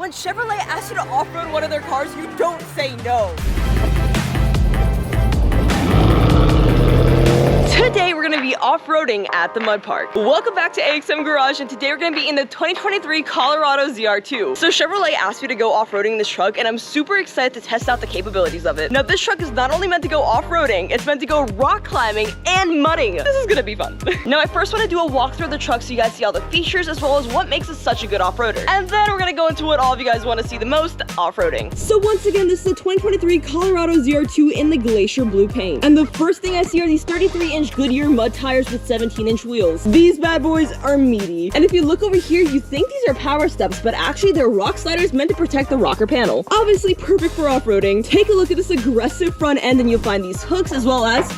when Chevrolet asks you to off-road one of their cars, you don't say no. Today we're gonna be off-roading at the mud park. Welcome back to Axmgarage, and today we're gonna be in the 2023 Colorado ZR2. So Chevrolet asked me to go off-roading in this truck, and I'm super excited to test out the capabilities of it. Now this truck is not only meant to go off-roading, it's meant to go rock climbing and mudding. This is gonna be fun. Now I first wanna do a walkthrough of the truck so you guys see all the features as well as what makes it such a good off-roader. And then we're gonna go into what all of you guys wanna see the most, off-roading. So once again, this is the 2023 Colorado ZR2 in the Glacier Blue paint. And the first thing I see are these 33-inch Goodyear mud tires with 17-inch wheels. These bad boys are meaty. And if you look over here, you think these are power steps, but actually they're rock sliders meant to protect the rocker panel. Obviously perfect for off-roading. Take a look at this aggressive front end and you'll find these hooks as well as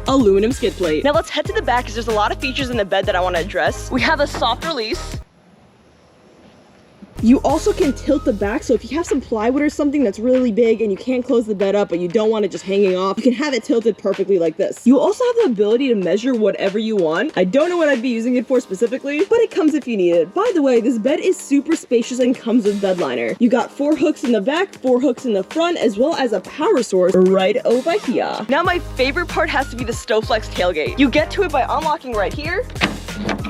aluminum skid plate. Now let's head to the back because there's a lot of features in the bed that I want to address. We have a soft release. You also can tilt the back, so if you have some plywood or something that's really big and you can't close the bed up but you don't want it just hanging off, you can have it tilted perfectly like this. You also have the ability to measure whatever you want. I don't know what I'd be using it for specifically, but it comes if you need it. By the way, this bed is super spacious and comes with bed liner. You got 4 hooks in the back, 4 hooks in the front, as well as a power source right over here. Now my favorite part has to be the Stowflex tailgate. You get to it by unlocking right here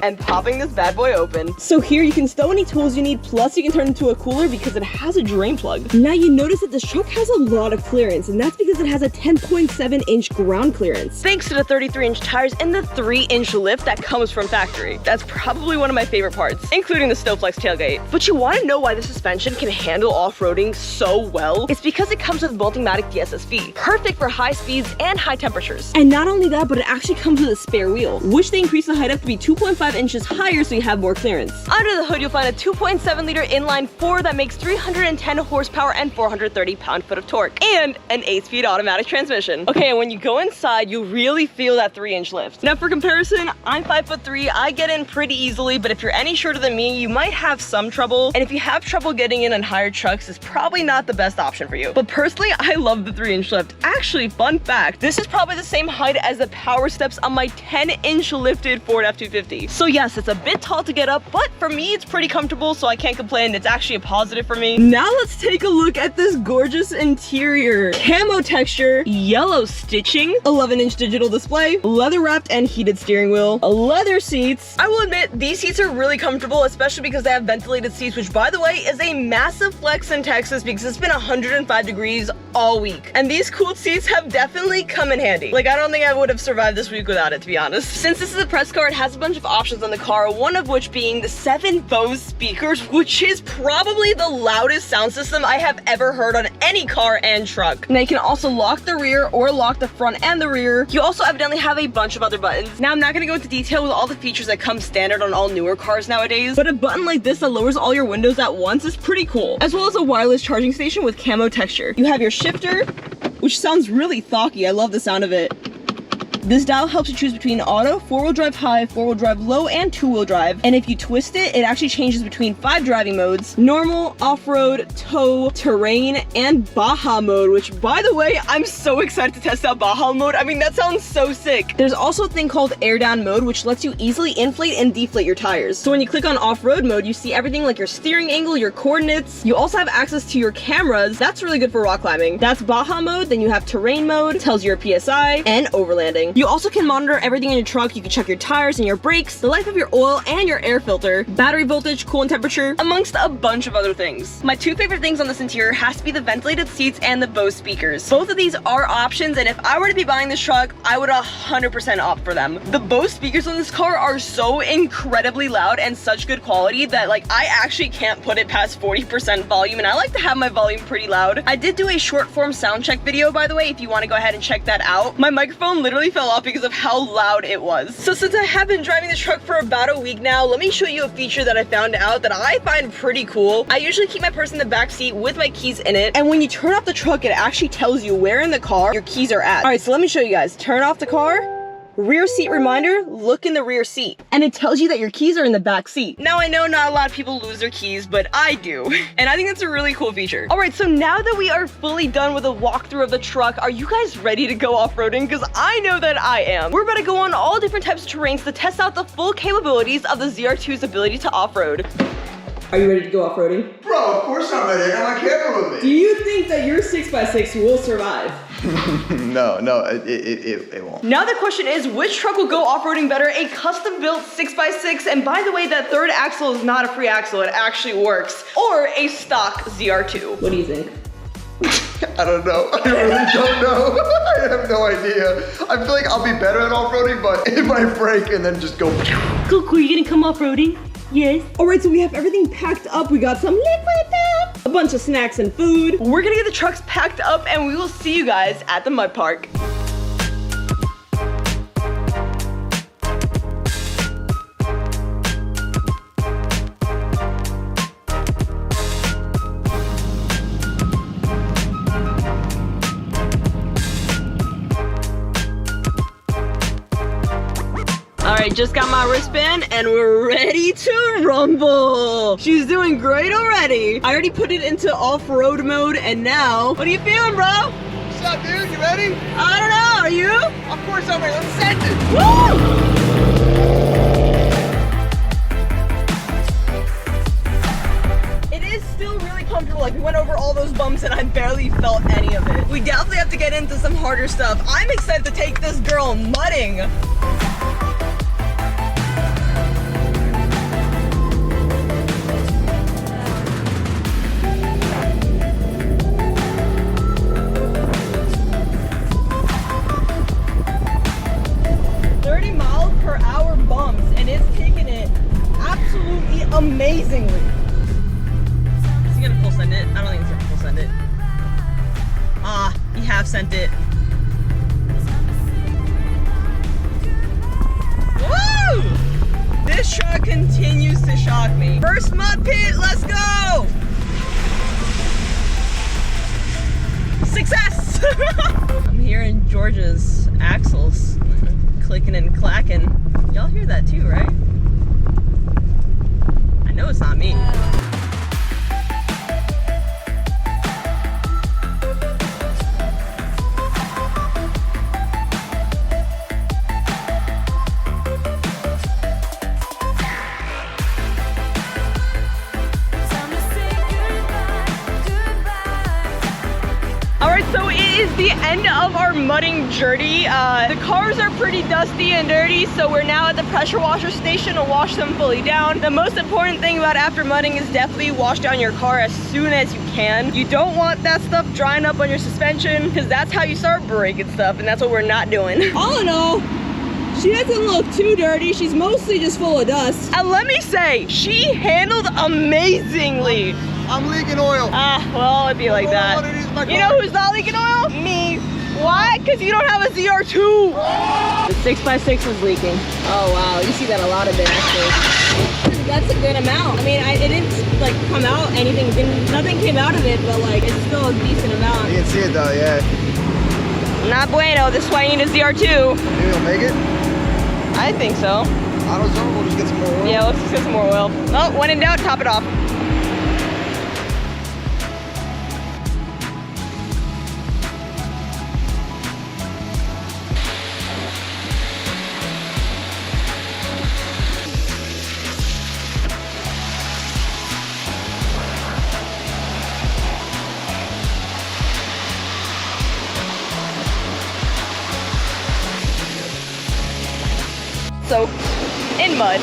and popping this bad boy open. So here you can stow any tools you need, plus you can turn it into a cooler because it has a drain plug. Now you notice that this truck has a lot of clearance, and that's because it has a 10.7-inch ground clearance. Thanks to the 33-inch tires and the 3-inch lift that comes from factory. That's probably one of my favorite parts, including the Stowflex tailgate. But you want to know why the suspension can handle off-roading so well? It's because it comes with Multimatic DSSV, perfect for high speeds and high temperatures. And not only that, but it actually comes with a spare wheel, which they increase the height up to be 2.5 inches higher so you have more clearance. Under the hood, you'll find a 2.7 liter inline 4 that makes 310 horsepower and 430 pound-foot of torque, and an 8-speed automatic transmission. Okay, and when you go inside, you really feel that 3-inch lift. Now for comparison, I'm 5'3", I get in pretty easily, but if you're any shorter than me, you might have some trouble, and if you have trouble getting in on higher trucks, it's probably not the best option for you. But personally, I love the 3-inch lift. Actually, fun fact, this is probably the same height as the power steps on my 10-inch lifted Ford F-250. So yes, it's a bit tall to get up, but for me, it's pretty comfortable, so I can't complain. It's actually a positive for me. Now let's take a look at this gorgeous interior. Camo texture, yellow stitching, 11-inch digital display, leather-wrapped and heated steering wheel, leather seats. I will admit, these seats are really comfortable, especially because they have ventilated seats, which by the way, is a massive flex in Texas because it's been 105 degrees all week. And these cooled seats have definitely come in handy. Like, I don't think I would have survived this week without it, to be honest. Since this is a press car, it has a bunch of options on the car, one of which being the 7 Bose speakers, which is probably the loudest sound system I have ever heard on any car and truck. Now you can also lock the rear or lock the front and the rear. You also evidently have a bunch of other buttons. Now I'm not gonna go into detail with all the features that come standard on all newer cars nowadays, but a button like this that lowers all your windows at once is pretty cool, as well as a wireless charging station with camo texture. You have your shifter, which sounds really thocky. I love the sound of it. This dial helps you choose between auto, 4-wheel drive high, 4-wheel drive low, and 2-wheel drive. And if you twist it, it actually changes between 5 driving modes: normal, off-road, tow, terrain, and Baja mode, which by the way, I'm so excited to test out Baja mode. I mean, that sounds so sick. There's also a thing called air down mode, which lets you easily inflate and deflate your tires. So when you click on off-road mode, you see everything like your steering angle, your coordinates. You also have access to your cameras. That's really good for rock climbing. That's Baja mode. Then you have terrain mode, tells your PSI, and overlanding. You also can monitor everything in your truck. You can check your tires and your brakes, the life of your oil and your air filter, battery voltage, coolant temperature, amongst a bunch of other things. My 2 favorite things on this interior has to be the ventilated seats and the Bose speakers. Both of these are options, and if I were to be buying this truck, I would 100% opt for them. The Bose speakers on this car are so incredibly loud and such good quality that like I actually can't put it past 40% volume, and I like to have my volume pretty loud. I did do a short form sound check video, by the way, if you want to go ahead and check that out. My microphone literally fell off because of how loud it was. So since I have been driving this truck for about a week now, let me show you a feature that I found out that I find pretty cool. I usually keep my purse in the back seat with my keys in it, and when you turn off the truck, it actually tells you where in the car your keys are at. All right, so let me show you guys. Turn off the car. Rear seat reminder, look in the rear seat. And it tells you that your keys are in the back seat. Now I know not a lot of people lose their keys, but I do. And I think that's a really cool feature. All right, so now that we are fully done with a walkthrough of the truck, are you guys ready to go off-roading? Because I know that I am. We're about to go on all different types of terrains to test out the full capabilities of the ZR2's ability to off-road. Are you ready to go off-roading? Bro, of course I'm ready. I got my camera with Do me. you think that your 6x6 will survive? No, it won't. Now the question is, which truck will go off-roading better? A custom-built 6x6, and by the way, that third axle is not a free axle, it actually works, or a stock ZR2. What do you think? I don't know. I really don't know. I have no idea. I feel like I'll be better at off-roading, but it might break and then just go. Cool, you gonna come off-roading? Yes. All right, so we have everything packed up. We got some liquid up, a bunch of snacks and food. We're gonna get the trucks packed up and we will see you guys at the mud park. All right, just got my wristband and we're ready to rumble. She's doing great already. I already put it into off-road mode and now, what are you feeling, bro? What's up, dude? You ready? I don't know, are you? Of course I'm ready. Let's send it. Woo! It is still really comfortable. Like, we went over all those bumps and I barely felt any of it. We definitely have to get into some harder stuff. I'm excited to take this girl mudding. 30 miles per hour bumps, and it's taking it absolutely amazingly. Is he gonna full send it? I don't think he's gonna full send it. Ah, he half sent it. Woo! This truck continues to shock me. First mud pit, let's go! Success! I'm hearing Georgia's axles clicking and clacking. Y'all hear that too, right? I know it's not me. So it is the end of our mudding journey. The cars are pretty dusty and dirty, so we're now at the pressure washer station to wash them fully down. The most important thing about after mudding is definitely wash down your car as soon as you can. You don't want that stuff drying up on your suspension, because that's how you start breaking stuff, and that's what we're not doing. All in all, she doesn't look too dirty. She's mostly just full of dust. And let me say, she handled amazingly. I'm leaking oil. Ah, well, it'd be like that. You know who's not leaking oil? Me. Why? Because you don't have a ZR2. The 6x6 was leaking. Oh, wow. You see that a lot of it, actually. That's a good amount. I mean, it didn't, like, come out anything. Nothing came out of it, but, like, it's still a decent amount. You can see it, though, yeah. Not bueno. This is why you need a ZR2. Maybe it'll make it? I think so. AutoZone, we'll just get some more oil. Yeah, let's just get some more oil. Oh, when in doubt, top it off. Soaked in mud,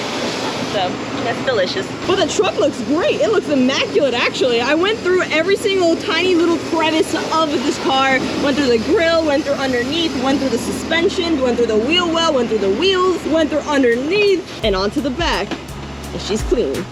so that's delicious. But the truck looks great. It looks immaculate, actually. I went through every single tiny little crevice of this car, went through the grill, went through underneath, went through the suspension, went through the wheel well, went through the wheels, went through underneath, and onto the back, and she's clean.